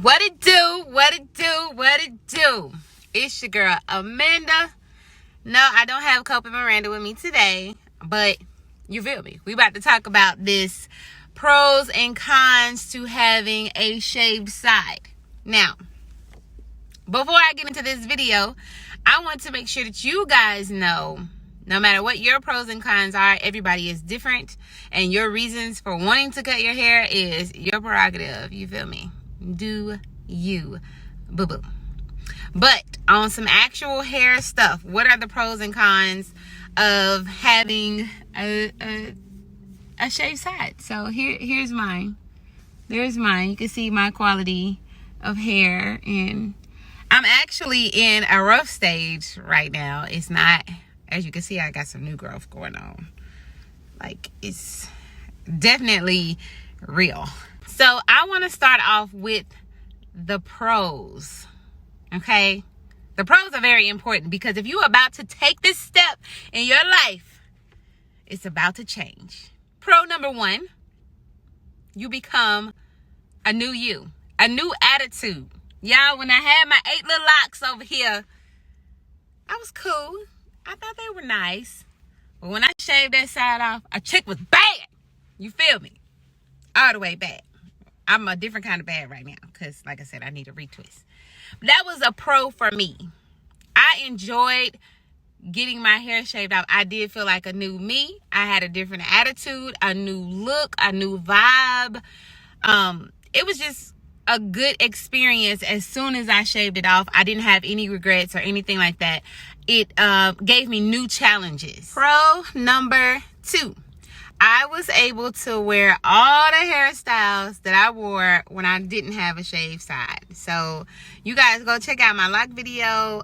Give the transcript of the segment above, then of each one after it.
What it do? What it do? What it do? It's your girl Amanda. No, I don't have Cope and Miranda with me today, but you feel me? We about to talk about this pros and cons to having a shaved side. Now, before I get into this video, I want to make sure that you guys know, no matter what your pros and cons are, everybody is different, and your reasons for wanting to cut your hair is your prerogative. You feel me? Do you, boo-boo. But on some actual hair stuff, what are the pros and cons of having a shaved side? So here's mine. There's mine. You can see my quality of hair, and I'm actually in a rough stage right now. It's not, as you can see, I got some new growth going on. Like, it's definitely real. So I want to start off with the pros. Okay? The pros are very important, because if you're about to take this step in your life, it's about to change. Pro number one, you become a new you, a new attitude. Y'all, when I had my 8 little locks over here, I was cool. I thought they were nice. But when I shaved that side off, a chick was bad. You feel me? All the way bad. I'm a different kind of bad right now, because, like I said, I need a retwist. That was a pro for me. I enjoyed getting my hair shaved off. I did feel like a new me. I had a different attitude, a new look, a new vibe. It was just a good experience. As soon as I shaved it off, I didn't have any regrets or anything like that. It gave me new challenges. Pro number 2. I was able to wear all the hairstyles that I wore when I didn't have a shaved side. So you guys go check out my lock video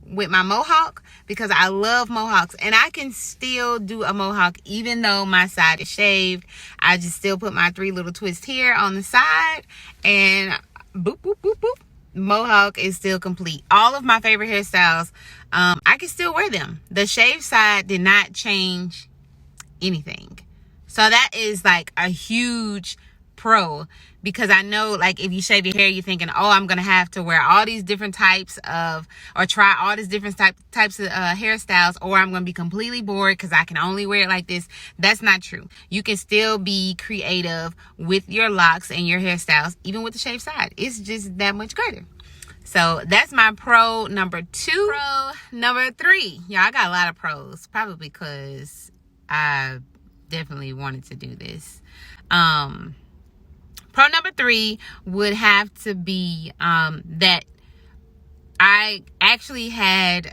with my mohawk, because I love mohawks, and I can still do a mohawk even though my side is shaved. I just still put my 3 little twists here on the side, and boop, boop, boop, boop. Mohawk is still complete. All of my favorite hairstyles, I can still wear them. The shaved side did not change anything. So that is like a huge pro, because I know, like, if you shave your hair, you're thinking, oh, I'm gonna have to wear all these different types of, or try all these different types of hairstyles, or I'm gonna be completely bored because I can only wear it like this. That's not true. You can still be creative with your locks and your hairstyles, even with the shaved side. It's just that much greater. So that's my pro number 2. Pro number 3. Yeah, I got a lot of pros, probably because I definitely wanted to do this. Pro number 3 would have to be that I actually had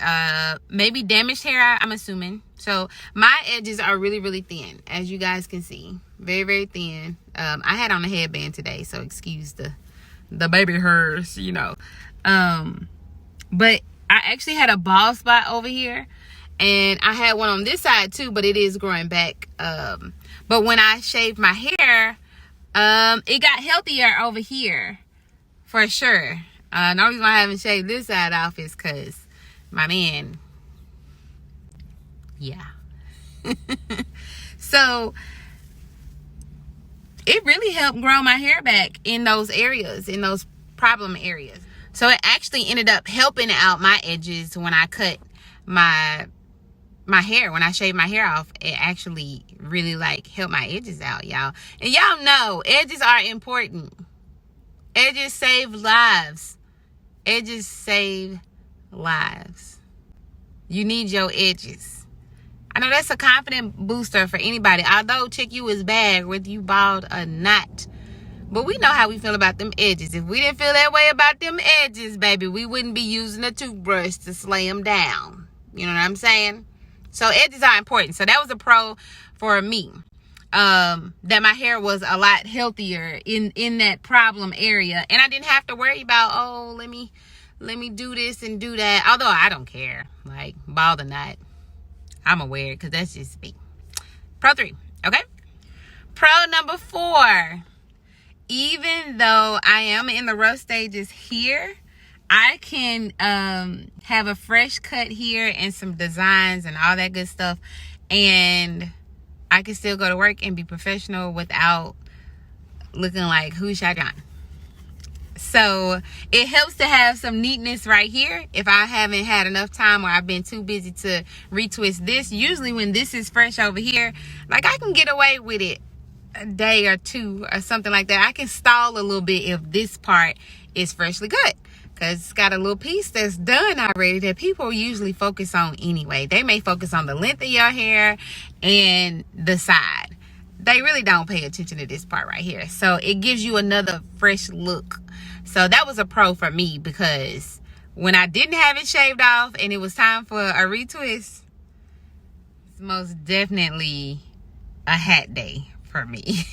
maybe damaged hair, I'm assuming. So my edges are really, really thin, as you guys can see. Very, very thin. I had on a headband today, so excuse the baby hairs, you know. But I actually had a bald spot over here, and I had one on this side too, but it is growing back. But when I shaved my hair, it got healthier over here, for sure. The only reason I haven't shaved this side off is because my man, yeah. So it really helped grow my hair back in those areas, in those problem areas. So it actually ended up helping out my edges when I cut my hair. When I shaved my hair off, it actually really, like, helped my edges out, y'all. And y'all know edges are important. Edges save lives. Edges save lives. You need your edges. I know that's a confident booster for anybody, although chick, you is bad whether you bald or not. But we know how we feel about them edges. If we didn't feel that way about them edges, baby, we wouldn't be using a toothbrush to slay them down. You know what I'm saying? So edges are important. So that was a pro for me. That my hair was a lot healthier in that problem area. And I didn't have to worry about, oh, let me do this and do that. Although I don't care. Like, bald or not, I'm aware, because that's just me. Pro 3. Okay? Pro number 4. Even though I am in the rough stages here, I can have a fresh cut here and some designs and all that good stuff, and I can still go to work and be professional without looking like who shot John. So it helps to have some neatness right here. If I haven't had enough time or I've been too busy to retwist this, usually when this is fresh over here, like I can get away with it a day or two or something like that. I can stall a little bit if this part is freshly cut, because it's got a little piece that's done already that people usually focus on anyway. They may focus on the length of your hair and the side. They really don't pay attention to this part right here. So it gives you another fresh look. So that was a pro for me, because when I didn't have it shaved off and it was time for a retwist, it's most definitely a hat day for me.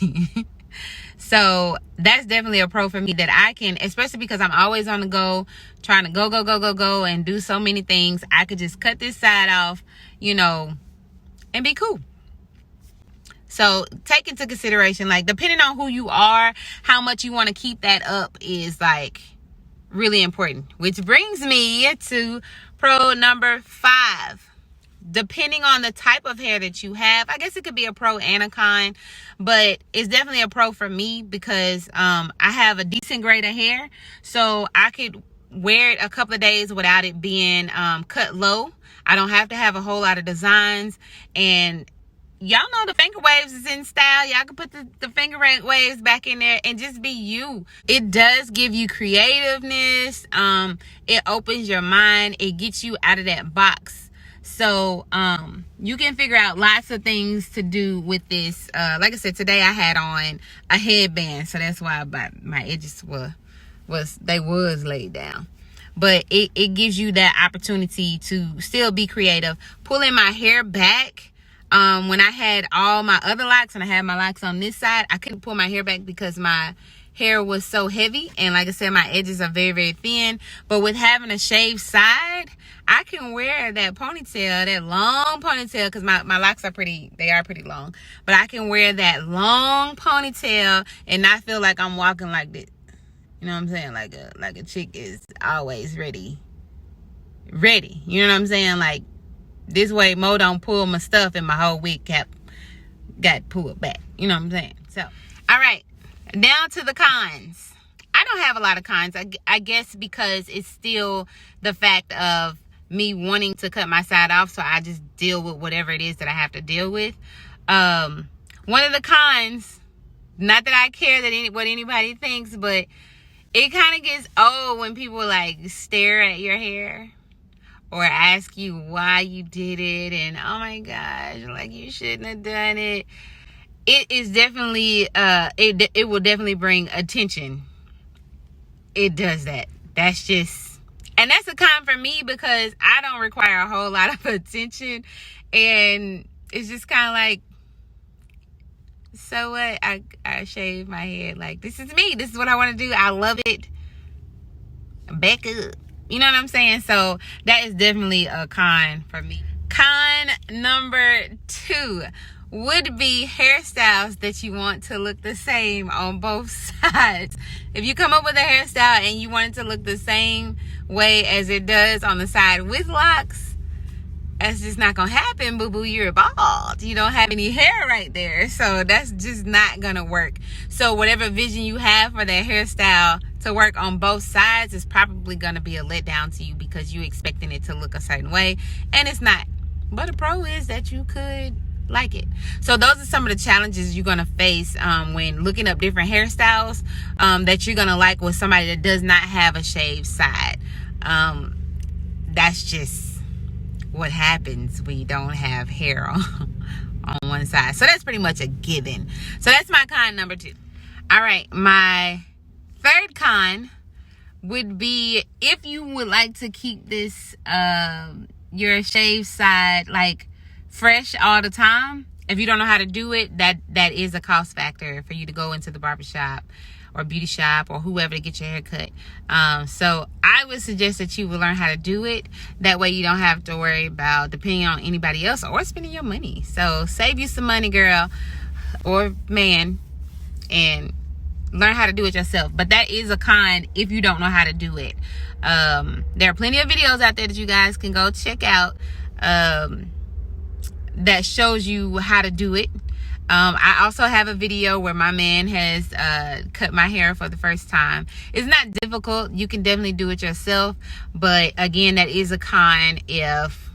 So that's definitely a pro for me, that I can, especially because I'm always on the go, trying to go and do so many things. I could just cut this side off, you know, and be cool. So take into consideration, like, depending on who you are, how much you want to keep that up is like really important. Which brings me to pro number 5. Depending on the type of hair that you have, I guess it could be a pro and a con, but it's definitely a pro for me because I have a decent grade of hair, so I could wear it a couple of days without it being cut low. I don't have to have a whole lot of designs, and y'all know the finger waves is in style. Y'all can put the finger waves back in there and just be you. It does give you creativeness. It opens your mind. It gets you out of that box. So you can figure out lots of things to do with this. Like I said, today I had on a headband, so that's why my edges was laid down. But it gives you that opportunity to still be creative. Pulling my hair back. When I had all my other locks and I had my locks on this side, I couldn't pull my hair back because my hair was so heavy. And like I said, my edges are very, very thin. But with having a shaved side, I can wear that ponytail, that long ponytail, because my locks are pretty long. But I can wear that long ponytail and not feel like I'm walking like this. You know what I'm saying? Like a chick is always ready. You know what I'm saying? Like, this way Mo don't pull my stuff and my whole wig cap got pulled back. You know what I'm saying? So, all right. Now to the cons. I don't have a lot of cons. I guess because it's still the fact of me wanting to cut my side off, so I just deal with whatever it is that I have to deal with. One of the cons, not that I care what anybody thinks, but it kind of gets old when people like stare at your hair or ask you why you did it, and oh my gosh, like, you shouldn't have done it. It is definitely it will definitely bring attention. It does that. That's just, and that's a con for me because I don't require a whole lot of attention, and it's just kind of like, so what? I shave my head. Like, this is me. This is what I want to do. I love it. Back up. You know what I'm saying? So that is definitely a con for me. Con number 2 would be hairstyles that you want to look the same on both sides. If you come up with a hairstyle and you want it to look the same way as it does on the side with locks, that's just not gonna happen, boo-boo. You're bald. You don't have any hair right there. So that's just not gonna work. So whatever vision you have for that hairstyle to work on both sides is probably gonna be a letdown to you because you're expecting it to look a certain way, and it's not. But a pro is that you could like it. So those are some of the challenges you're gonna face when looking up different hairstyles that you're gonna like with somebody that does not have a shaved side. That's just what happens when you don't have hair on one side. So that's pretty much a given. So that's my con number 2. All right, my third con would be if you would like to keep this your shaved side like fresh all the time. If you don't know how to do it, that is a cost factor for you to go into the barbershop or beauty shop or whoever to get your hair cut. So I would suggest that you will learn how to do it. That way you don't have to worry about depending on anybody else or spending your money. So save you some money, girl or man, and learn how to do it yourself. But that is a con if you don't know how to do it. There are plenty of videos out there that you guys can go check out that shows you how to do it. I also have a video where my man has cut my hair for the first time. It's not difficult. You can definitely do it yourself. But again, that is a con if,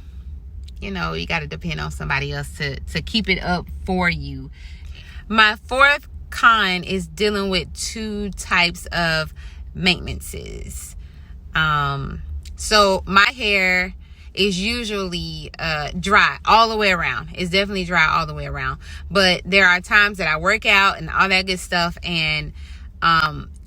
you know, you got to depend on somebody else to keep it up for you. My fourth con is dealing with two types of maintenances. So my hair is usually dry all the way around. It's definitely dry all the way around. But there are times that I work out and all that good stuff, and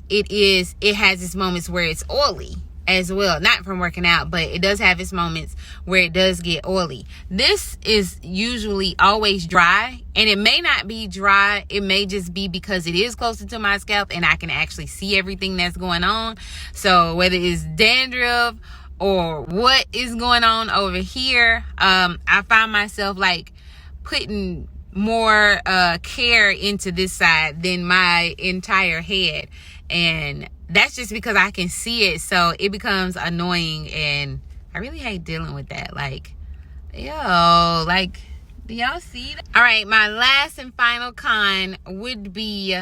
it has its moments where it's oily as well. Not from working out, but it does have its moments where it does get oily. This is usually always dry, and it may not be dry. It may just be because it is closer to my scalp and I can actually see everything that's going on. So whether it's dandruff or what is going on over here, I find myself like putting more care into this side than my entire head, and that's just because I can see it, so it becomes annoying, and I really hate dealing with that. Like, yo, like, do y'all see that? All right, my last and final con would be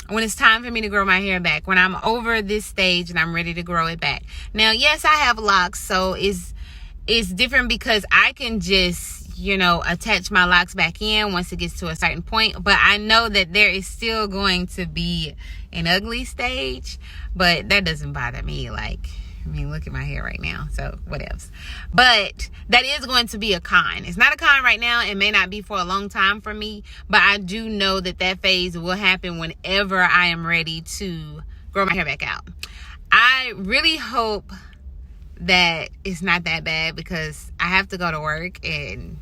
when it's time for me to grow my hair back, when I'm over this stage and I'm ready to grow it back. Now, yes, I have locks, so it's different because I can just, you know, attach my locks back in once it gets to a certain point. But I know that there is still going to be an ugly stage, but that doesn't bother me. Like, I mean, look at my hair right now, so whatevs. But that is going to be a con. It's not a con right now. It may not be for a long time for me, but I do know that that phase will happen whenever I am ready to grow my hair back out. I really hope that it's not that bad, because I have to go to work and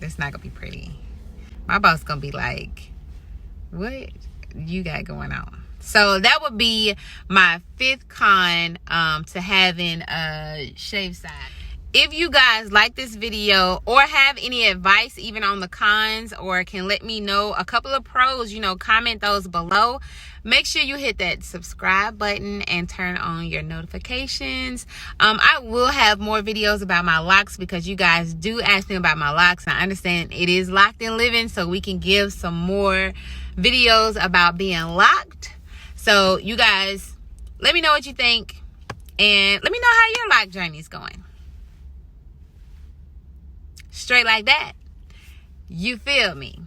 it's not gonna be pretty. My boss gonna be like, what you got going on? So that would be my fifth con to having a shaved side. If you guys like this video or have any advice even on the cons, or can let me know a couple of pros, you know, comment those below. Make sure you hit that subscribe button and turn on your notifications. I will have more videos about my locks, because you guys do ask me about my locks. I understand it is locked and living, so we can give some more videos about being locked. So you guys, let me know what you think, and let me know how your lock journey is going. Straight like that. You feel me?